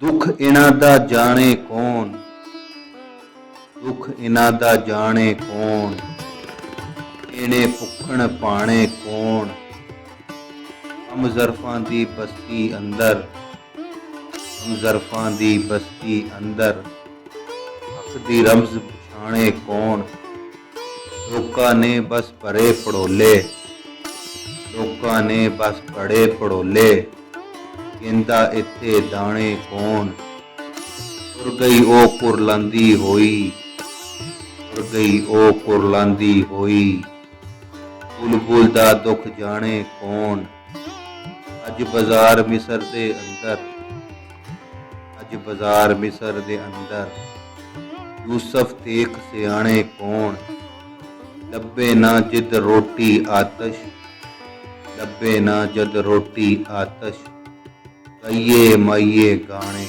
ਦੁੱਖ ਇਹਨਾਂ ਦਾ ਜਾਣੇ ਕੌਣ, ਦੁੱਖ ਇਹਨਾਂ ਦਾ ਜਾਣੇ ਕੌਣ, ਇਹਨੇ ਭੁੱਖਣ ਪਾਣੇ ਕੌਣ। ਹਮਜ਼ਰਫਾਂ ਦੀ ਬਸਤੀ ਅੰਦਰ, ਹਮਜ਼ਰਫਾਂ ਦੀ ਬਸਤੀ ਅੰਦਰ, ਹੱਕ ਦੀ ਰਮਜ਼ ਪਛਾਣੇ ਕੌਣ। ਲੋਕਾਂ ਨੇ ਬਸ ਭਰੇ ਪੜੋਲੇ, ਲੋਕਾਂ ਨੇ ਬਸ ਭਰੇ ਪੜੋਲੇ, ਕਹਿੰਦਾ ਇੱਥੇ ਦਾਣੇ ਕੌਣ। ਤੁਰ ਗਈ ਉਹ ਕੁਰਲਾਂਦੀ ਹੋਈ, ਤੁਰ ਗਈ ਉਹ ਕੁਰਲਾਂਦੀ ਹੋਈ, ਬੁਲਬੁਲ ਦਾ ਦੁੱਖ ਜਾਣੇ ਕੌਣ। ਅੱਜ ਬਾਜ਼ਾਰ ਮਿਸਰ ਦੇ ਅੰਦਰ, ਅੱਜ ਬਾਜ਼ਾਰ ਮਿਸਰ ਦੇ ਅੰਦਰ, ਯੂਸਫ ਦੇਖ ਸਿਆਣੇ ਕੌਣ। ਲੱਭੇ ਨਾ ਜਿਦ ਰੋਟੀ ਆਤਸ਼, ਲੱਭੇ ਨਾ ਜਦ ਰੋਟੀ ਆਤਸ਼, ਗਈਏ ਮਾਈਏ ਗਾਣੇ